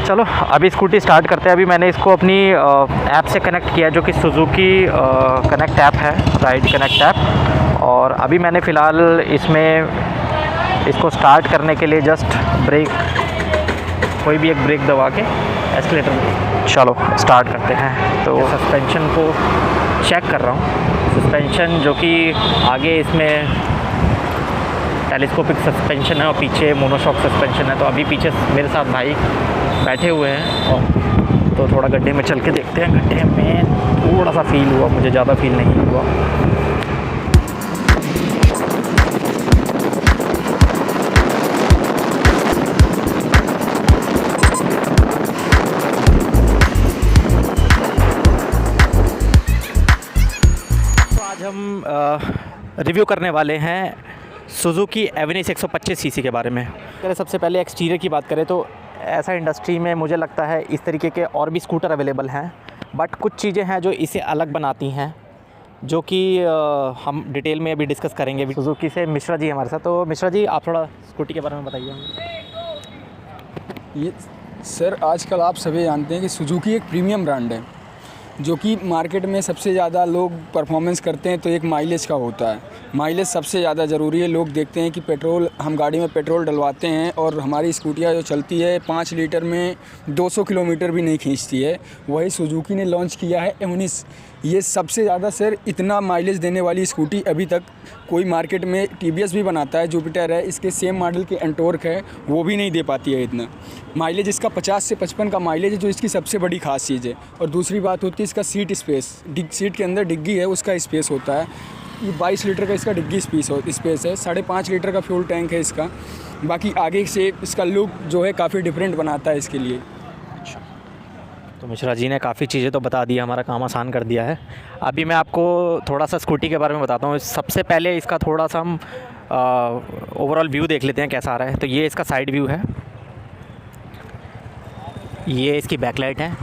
चलो अभी scooty start करते हैं। अभी मैंने इसको अपनी ऐप से कनेक्ट किया जो कि सुजुकी कनेक्ट ऐप है, राइड कनेक्ट ऐप। और अभी मैंने फ़िलहाल इसमें इसको स्टार्ट करने के लिए जस्ट ब्रेक, कोई भी एक ब्रेक दबा के एक्सीलेटर, चलो स्टार्ट करते हैं। तो सस्पेंशन को चेक कर रहा हूँ, सस्पेंशन जो कि आगे इसमें टेलीस्कोपिक सस्पेंशन है और पीछे मोनोशॉक सस्पेंशन है। तो अभी पीछे मेरे साथ भाई बैठे हुए हैं और तो थोड़ा गड्ढे में चल के देखते हैं। गड्ढे में थोड़ा सा फील हुआ, मुझे ज़्यादा फील नहीं हुआ। तो आज हम रिव्यू करने वाले हैं सुजुकी एवेनिस 125 सीसी के बारे में। अगर सबसे पहले एक्सटीरियर की बात करें तो ऐसा इंडस्ट्री में मुझे लगता है इस तरीके के और भी स्कूटर अवेलेबल हैं, बट कुछ चीज़ें हैं जो इसे अलग बनाती हैं, जो कि हम डिटेल में अभी डिस्कस करेंगे। सुजुकी से मिश्रा जी हमारे साथ। तो मिश्रा जी, आप थोड़ा स्कूटी के बारे में बताइए हमें। ये सर, आजकल आप सभी जानते हैं कि सुजुकी एक प्रीमियम ब्रांड है, जो कि मार्केट में सबसे ज़्यादा लोग परफॉर्मेंस करते हैं तो एक माइलेज का होता है। माइलेज सबसे ज़्यादा ज़रूरी है। लोग देखते हैं कि पेट्रोल, हम गाड़ी में पेट्रोल डलवाते हैं और हमारी स्कूटियाँ जो चलती है 5 लीटर में 200 किलोमीटर भी नहीं खींचती है। वही सुजुकी ने लॉन्च किया है एवेनिस। ये सबसे ज़्यादा सर इतना माइलेज देने वाली स्कूटी अभी तक कोई मार्केट में, टीवीएस भी बनाता है, जुपिटर है, इसके सेम मॉडल के एंटोर्क है, वो भी नहीं दे पाती है इतना माइलेज। इसका 50 से 55 का माइलेज है, जो इसकी सबसे बड़ी खास चीज़ है। और दूसरी बात होती है इसका सीट स्पेस। सीट के अंदर डिग्गी है, उसका स्पेस होता है। ये 22 लीटर का इसका डिग्गी स्पेस है। 5.5 लीटर का फ्यूल टैंक है इसका। बाकी आगे से इसका लुक जो है काफ़ी डिफरेंट बनाता है इसके लिए। तो मिश्रा जी ने काफ़ी चीज़ें तो बता दी, हमारा काम आसान कर दिया है। अभी मैं आपको थोड़ा सा स्कूटी के बारे में बताता हूँ। सबसे पहले इसका थोड़ा सा हम ओवरऑल व्यू देख लेते हैं कैसा आ रहा है। तो ये इसका साइड व्यू है, ये इसकी बैकलाइट है,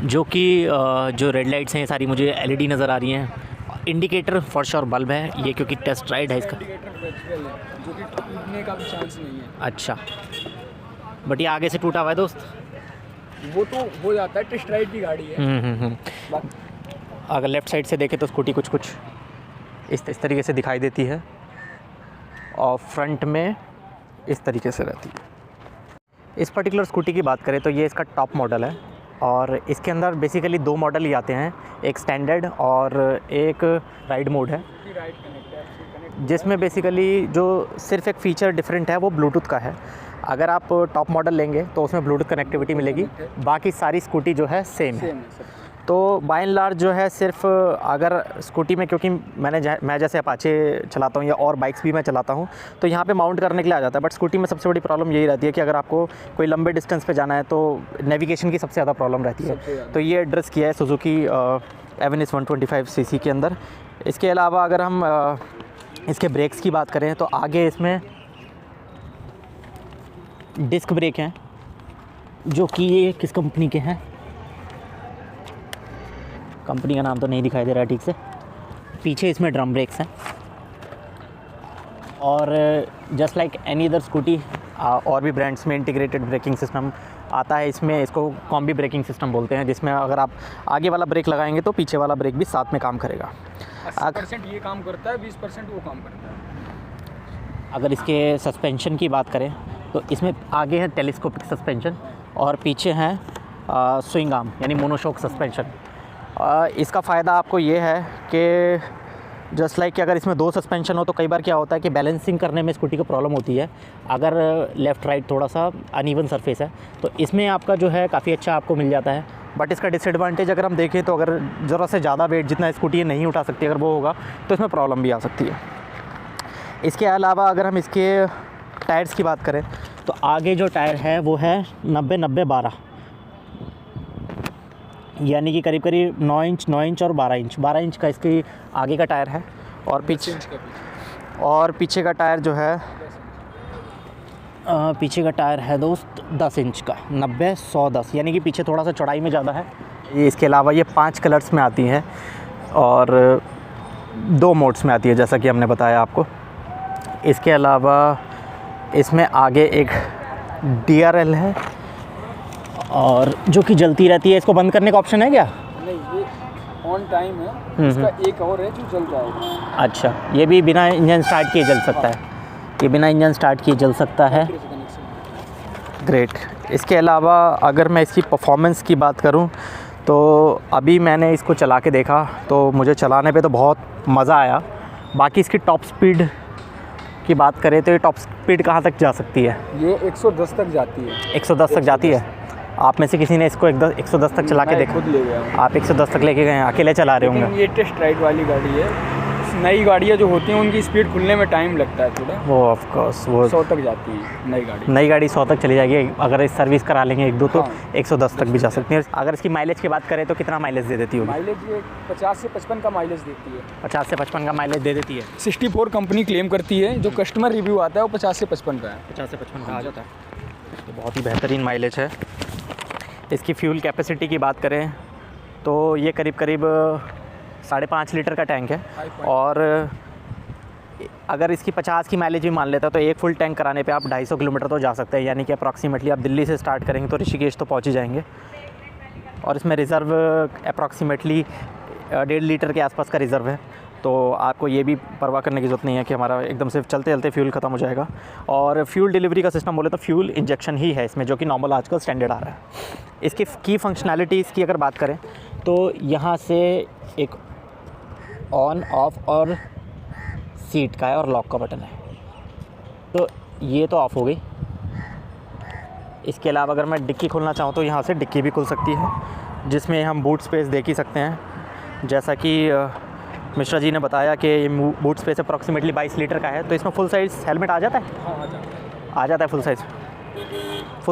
जो कि जो रेड लाइट्स हैं ये सारी मुझे एलईडी नज़र आ रही हैं। इंडिकेटर फॉर श्योर बल्ब है ये, क्योंकि टेस्ट राइड है इसका। जो कि टूटने का भी चांस नहीं है। अच्छा, बट ये आगे से टूटा हुआ है दोस्त। वो तो हो जाता है, टेस्ट राइड की गाड़ी है। अगर लेफ़्ट साइड से देखें तो स्कूटी कुछ इस तरीके से दिखाई देती है और फ्रंट में इस तरीके से रहती है। इस पर्टिकुलर स्कूटी की बात करें तो ये इसका टॉप मॉडल है और इसके अंदर बेसिकली 2 मॉडल ही आते हैं, एक स्टैंडर्ड और एक राइड मोड है, जिसमें बेसिकली जो सिर्फ एक फ़ीचर डिफरेंट है वो ब्लूटूथ का है। अगर आप टॉप मॉडल लेंगे तो उसमें ब्लूटूथ कनेक्टिविटी मिलेगी, बाकी सारी स्कूटी जो है सेम है। तो बाय एंड लार्ज जो है सिर्फ अगर स्कूटी में, क्योंकि मैं जैसे अपाचे चलाता हूँ या और बाइक्स भी मैं चलाता हूँ, तो यहाँ पे माउंट करने के लिए आ जाता है। बट स्कूटी में सबसे बड़ी प्रॉब्लम यही रहती है कि अगर आपको कोई लंबे डिस्टेंस पे जाना है तो नेविगेशन की सबसे ज़्यादा प्रॉब्लम रहती है। तो ये एड्रेस किया है सुजुकी एवेनिस 125 सीसी के अंदर। इसके अलावा अगर हम इसके ब्रेक्स की बात करें तो आगे इसमें डिस्क ब्रेक हैं, जो कि ये किस कंपनी के हैं, कंपनी का नाम तो नहीं दिखाई दे रहा है ठीक से। पीछे इसमें ड्रम ब्रेक्स हैं और just like any other scooty और भी ब्रांड्स में इंटीग्रेटेड ब्रेकिंग सिस्टम आता है। इसमें इसको कॉम्बी ब्रेकिंग सिस्टम बोलते हैं, जिसमें अगर आप आगे वाला ब्रेक लगाएंगे तो पीछे वाला ब्रेक भी साथ में काम करेगा। 80% ये काम करता है, 20% वो काम करता है। अगर इसके सस्पेंशन की बात करें तो इसमें आगे है टेलीस्कोपिक सस्पेंशन और पीछे हैं स्विंग आर्म यानी मोनोशॉक सस्पेंशन। इसका फ़ायदा आपको ये है कि जस्ट लाइक कि अगर इसमें 2 सस्पेंशन हो तो कई बार क्या होता है कि बैलेंसिंग करने में स्कूटी को प्रॉब्लम होती है, अगर लेफ़्ट राइट थोड़ा सा अनइवन सरफेस है। तो इसमें आपका जो है काफ़ी अच्छा आपको मिल जाता है। बट इसका डिसएडवांटेज अगर हम देखें तो अगर ज़रा से ज़्यादा वेट जितना स्कूटी नहीं उठा सकती, अगर वो होगा तो इसमें प्रॉब्लम भी आ सकती है। इसके अलावा अगर हम इसके टायर्स की बात करें तो आगे जो टायर है वो है 90-90-12, यानी कि करीब करीब 9 इंच और 12 इंच का इसकी आगे का टायर है। और पीछे का टायर जो है पीछे का टायर है दोस्त 10 इंच का, 90-110, यानी कि पीछे थोड़ा सा चौड़ाई में ज़्यादा है। ये इसके अलावा ये 5 कलर्स में आती हैं और 2 मोड्स में आती है, जैसा कि हमने बताया आपको। इसके अलावा इसमें आगे एक DRL है और जो कि जलती रहती है। इसको बंद करने का ऑप्शन है क्या? नहीं, ये ऑन टाइम है, इसका एक और है जो जल जाएगा। अच्छा, ये भी बिना इंजन स्टार्ट किए जल सकता है। ये बिना इंजन स्टार्ट किए जल सकता है। ग्रेट। इसके अलावा अगर मैं इसकी परफॉर्मेंस की बात करूं तो अभी मैंने इसको चला के देखा तो मुझे चलाने पे तो बहुत मज़ा आया। बाकी इसकी टॉप स्पीड की बात करें तो ये टॉप स्पीड कहाँ तक जा सकती है? ये 110 तक जाती है। 110 तक जाती है। आप में से किसी ने इसको 110 तक चला के देखा? खुद ले गया हूँ। आप 110 तक लेके गए हैं, अकेले चला रहे होंगे? ये टेस्ट राइड वाली गाड़ी है। नई गाड़ियाँ जो होती हैं उनकी स्पीड खुलने में टाइम लगता है थोड़ा। वो ऑफ कोर्स वो 100 तक जाती है नई गाड़ी। 100 तक चली जाएगी। अगर इस सर्विस करा लेंगे एक दो तो हाँ। 110 तक भी जा सकती है। अगर इसकी माइलेज की बात करें तो कितना माइलेज दे देती होगी? माइलेज ये 50 से 55 का माइलेज देती है। 50 से 55 का माइलेज दे देती है। 64 कंपनी क्लेम करती है, जो कस्टमर रिव्यू आता है वो 50 से 55 का है। 50 से 55 का आ जाता है। तो बहुत ही बेहतरीन माइलेज है। इसकी फ्यूल कैपेसिटी की बात करें तो ये करीब 5.5 लीटर का टैंक है। और अगर इसकी 50 की माइलेज भी मान लेता है तो एक फुल टैंक कराने पे आप 250 किलोमीटर तो जा सकते हैं। यानी कि अप्रॉक्सीमेटली आप दिल्ली से स्टार्ट करेंगे तो ऋषिकेश तो पहुंच ही जाएंगे। और इसमें रिज़र्व अप्रॉक्सीमेटली 1.5 लीटर के आसपास का रिज़र्व है। तो आपको ये भी परवाह करने की ज़रूरत नहीं है कि हमारा एकदम से चलते चलते फ्यूल ख़त्म हो जाएगा। और फ्यूल डिलीवरी का सिस्टम बोले तो फ्यूल इंजेक्शन ही है इसमें, जो कि नॉर्मल आजकल स्टैंडर्ड आ रहा है। इसकी की फंक्शनैलिटीज़ की अगर बात करें तो यहाँ से एक ऑन ऑफ और सीट का है और लॉक का बटन है। तो ये तो ऑफ़ हो गई। इसके अलावा अगर मैं डिक्की खोलना चाहूँ तो यहाँ से डिक्की भी खुल सकती है, जिसमें हम बूट स्पेस देख ही सकते हैं। जैसा कि मिश्रा जी ने बताया कि ये बूट स्पेस अप्रॉक्सीमेटली 22 लीटर का है। तो इसमें फुल साइज़ हेलमेट आ जाता है? आ जाता है फुल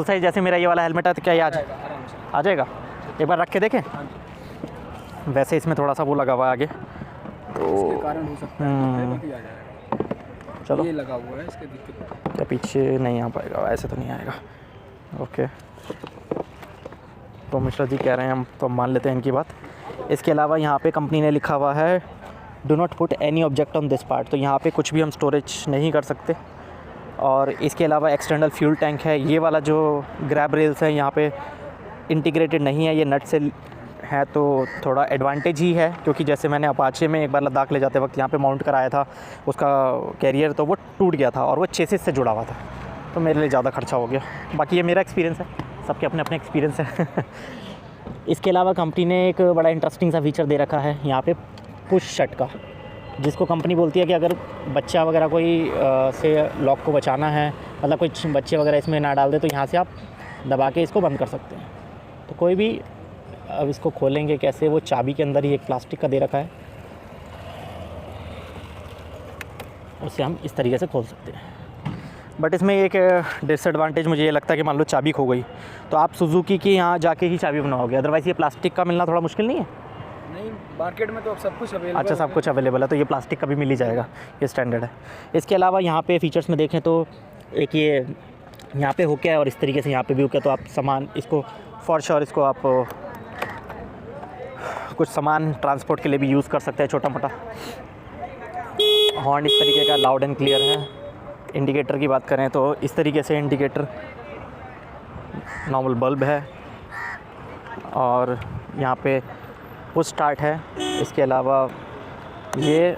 साइज़ जैसे मेरा ये वाला हेलमेट है तो क्या ये आ जाएगा? एक बार रख के देखें। वैसे इसमें थोड़ा सा वो लगा हुआ है आगे, इसके कारण हो सकता है बाकी आ जाएगा। चलो ये लगा हुआ है, इसके दिक्कत क्या पीछे नहीं आ पाएगा? ऐसे तो नहीं आएगा। ओके, तो मिश्रा जी कह रहे हैं, हम तो मान लेते हैं इनकी बात। इसके अलावा यहाँ पे कंपनी ने लिखा हुआ है do not put any object on this part. तो यहाँ पे कुछ भी हम स्टोरेज नहीं कर सकते। और इसके अलावा एक्सटर्नल फ्यूल टैंक है। ये वाला जो ग्रैब रेल्स है यहाँ पे इंटीग्रेटेड नहीं है, ये नट से है। तो थोड़ा एडवांटेज ही है, क्योंकि जैसे मैंने अपाचे में एक बार लद्दाख ले जाते वक्त यहाँ पे माउंट कराया था उसका कैरियर, तो वो टूट गया था और वो चेसिस से जुड़ा हुआ था। तो मेरे लिए ज़्यादा खर्चा हो गया। बाकी ये मेरा एक्सपीरियंस है, सबके अपने अपने एक्सपीरियंस है। इसके अलावा कंपनी ने एक बड़ा इंटरेस्टिंग सा फीचर दे रखा है यहाँ पे, पुश शट का, जिसको कंपनी बोलती है कि अगर बच्चा वगैरह कोई से लॉक को बचाना है, मतलब कुछ बच्चे वगैरह इसमें ना डाल दे, तो यहाँ से आप दबा के इसको बंद कर सकते हैं। तो कोई भी, अब इसको खोलेंगे कैसे? वो चाबी के अंदर ही एक प्लास्टिक का दे रखा है, उसे हम इस तरीके से खोल सकते हैं। बट इसमें एक डिसएडवांटेज मुझे ये लगता है कि मान लो चाबी खो गई तो आप सुजुकी की यहाँ जाके ही चाबी बनाओगे, अदरवाइज़ ये प्लास्टिक का मिलना थोड़ा मुश्किल नहीं है? नहीं, मार्केट में तो अब सब कुछ अवेलेबल। अच्छा, सब कुछ अवेलेबल है, तो ये प्लास्टिक का भी मिल ही जाएगा, ये स्टैंडर्ड है। इसके अलावा यहाँ पे फीचर्स में देखें तो एक ये यहाँ पे हुक है और इस तरीके से यहाँ पे भी हुक है। तो आप सामान इसको फॉर श्योर इसको आप कुछ सामान ट्रांसपोर्ट के लिए भी यूज़ कर सकते हैं, छोटा मोटा। हॉर्न इस तरीके का लाउड एंड क्लियर है। इंडिकेटर की बात करें तो इस तरीके से इंडिकेटर, नॉर्मल बल्ब है और यहाँ पे पुश स्टार्ट है। इसके अलावा ये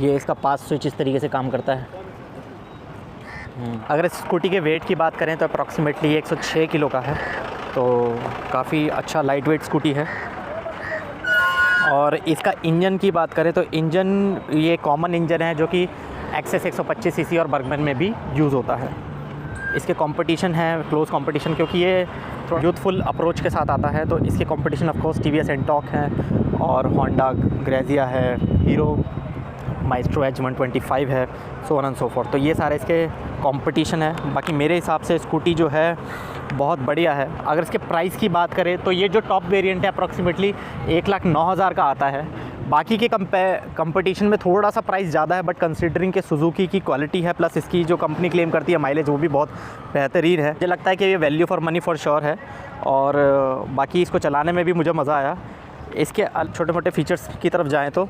इसका पास स्विच इस तरीके से काम करता है। अगर इस स्कूटी के वेट की बात करें तो अप्रॉक्सीमेटली 106 किलो का है, तो काफ़ी अच्छा लाइट वेट स्कूटी है। और इसका इंजन की बात करें तो इंजन ये कॉमन इंजन है जो कि एक्सेस 125 सीसी और बर्गमैन में भी यूज़ होता है। इसके कंपटीशन है क्लोज कंपटीशन, क्योंकि ये यूथफुल अप्रोच के साथ आता है। तो इसके competition of course TVS Ntorq है और होंडा ग्रेजिया है, हीरो माइस्ट्रो एच 125 है, so on and so fourth. तो ये सारे इसके कंपटीशन है। बाकी मेरे हिसाब से स्कूटी जो है बहुत बढ़िया है। अगर इसके प्राइस की बात करें तो ये जो टॉप वेरिएंट है अप्रॉक्सीमेटली 1,09,000 का आता है। बाकी के कंपटीशन में थोड़ा सा प्राइस ज़्यादा है, बट कंसीडरिंग के सुजुकी की क्वालिटी है प्लस इसकी जो कंपनी क्लेम करती है माइलेज, वो भी बहुत बेहतरीन है। मुझे लगता है कि ये value for money for sure है। और बाकी इसको चलाने में भी मुझे मज़ा आया। इसके छोटे मोटे फीचर्स की तरफ जाएँ तो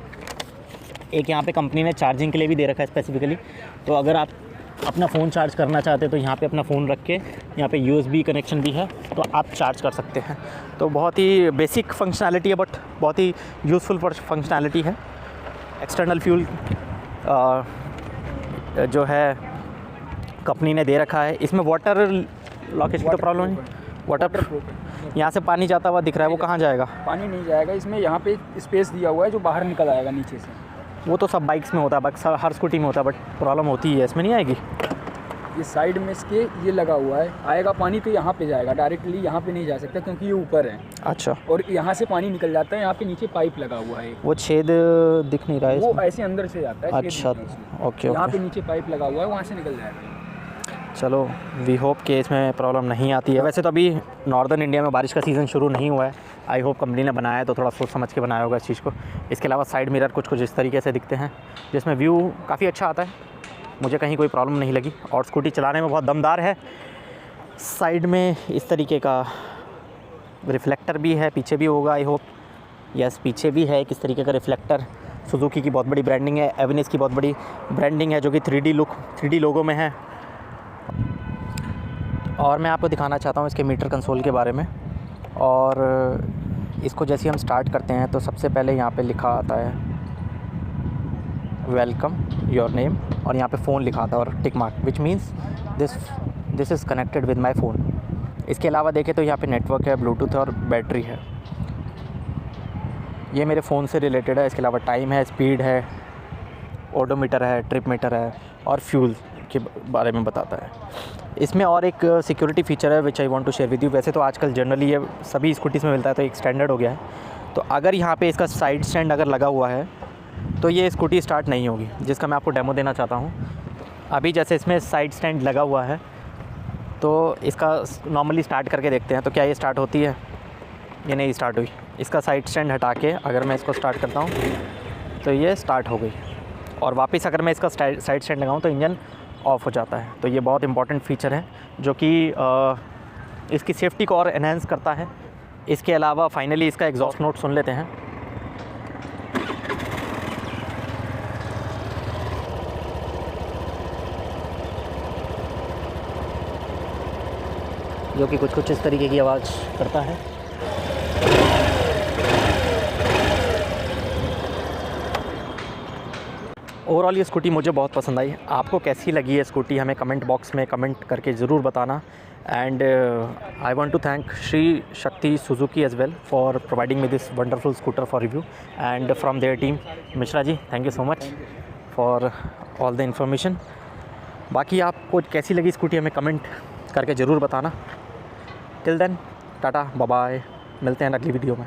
एक यहाँ पे कंपनी ने चार्जिंग के लिए भी दे रखा है स्पेसिफिकली। तो अगर आप अपना फ़ोन चार्ज करना चाहते हैं तो यहाँ पे अपना फ़ोन रख के यहाँ पे USB कनेक्शन भी है, तो आप चार्ज कर सकते हैं। तो बहुत ही बेसिक फंक्शनैलिटी है, बट बहुत ही यूज़फुल फंक्शनैलिटी है। एक्सटर्नल फ्यूल जो है कंपनी ने दे रखा है। इसमें वाटर लॉकेज की तो प्रॉब्लम है, वाटर यहाँ से पानी जाता हुआ दिख रहा है, वो कहाँ जाएगा? पानी नहीं जाएगा इसमें, यहाँ पे स्पेस दिया हुआ है जो बाहर निकल आएगा नीचे से। वो तो सब बाइक्स में होता है, बाइक हर स्कूटी में होता है, बट प्रॉब्लम होती है, इसमें नहीं आएगी। ये साइड में इसके ये लगा हुआ है, आएगा पानी तो यहाँ पे जाएगा, डायरेक्टली यहाँ पे नहीं जा सकता क्योंकि ये ऊपर है। अच्छा। और यहाँ से पानी निकल जाता है, यहाँ पे नीचे पाइप लगा हुआ है। वो छेद दिख नहीं रहा है वो इसमें? ऐसे अंदर से जाता है। अच्छा, ओके यहाँ पे ओके। नीचे पाइप लगा हुआ है, वहाँ से निकल जाएगा। चलो, वी होप कि इसमें प्रॉब्लम नहीं आती है। वैसे तो अभी नॉर्दर्न इंडिया में बारिश का सीज़न शुरू नहीं हुआ है। आई होप कंपनी ने बनाया है तो थोड़ा सोच समझ के बनाया होगा इस चीज़ को। इसके अलावा साइड मिरर कुछ इस तरीके से दिखते हैं, जिसमें व्यू काफ़ी अच्छा आता है, मुझे कहीं कोई प्रॉब्लम नहीं लगी। और स्कूटी चलाने में बहुत दमदार है। साइड में इस तरीके का रिफ्लेक्टर भी है, पीछे भी होगा आई होप। यस, पीछे भी है किस तरीके का रिफ्लेक्टर। सुजुकी की बहुत बड़ी ब्रांडिंग है, एवेनिस की बहुत बड़ी ब्रांडिंग है, जो कि 3D लोगो में है। और मैं आपको दिखाना चाहता हूँ इसके मीटर कंसोल के बारे में। और इसको जैसे हम स्टार्ट करते हैं तो सबसे पहले यहाँ पे लिखा आता है वेलकम योर नेम, और यहाँ पे फ़ोन लिखा आता है और tick mark, which means this is connected with my phone. इसके अलावा देखें तो यहाँ पे नेटवर्क है, ब्लूटूथ है और बैटरी है। ये मेरे फ़ोन से रिलेटेड है। इसके अलावा टाइम है, स्पीड है, ओडोमीटर है, ट्रिप मीटर है और फ्यूल के बारे में बताता है। इसमें और एक सिक्योरिटी फ़ीचर है which I want to share with you. वैसे तो आजकल जनरली ये सभी स्कूटीज़ में मिलता है, तो एक स्टैंडर्ड हो गया है। तो अगर यहाँ पे इसका साइड स्टैंड अगर लगा हुआ है तो ये स्कूटी स्टार्ट नहीं होगी, जिसका मैं आपको डेमो देना चाहता हूँ। अभी जैसे इसमें साइड स्टैंड लगा हुआ है तो इसका नॉर्मली स्टार्ट करके देखते हैं, तो क्या ये स्टार्ट होती है? ये नहीं स्टार्ट हुई। इसका साइड स्टैंड हटा के अगर मैं इसको स्टार्ट करता हूँ तो ये स्टार्ट हो गई, और वापस अगर मैं इसका साइड स्टैंड लगाऊँ तो इंजन ऑफ हो जाता है। तो ये बहुत इंपॉर्टेंट फ़ीचर है जो कि इसकी सेफ्टी को और एनहेंस करता है। इसके अलावा फाइनली इसका एग्जॉस्ट नोट सुन लेते हैं। जो कि कुछ इस तरीके की आवाज़ करता है। ओवरऑल ये स्कूटी मुझे बहुत पसंद आई। आपको कैसी लगी ये स्कूटी हमें कमेंट बॉक्स में कमेंट करके ज़रूर बताना। And I want to thank Shri Shakti Suzuki as well for providing me this wonderful scooter for review, and from their team Mishra ji, thank you so much for all the information. बाकी आपको कैसी लगी scooty हमें comment करके ज़रूर बताना। Till then, tata, bye bye, मिलते हैं अगली वीडियो में।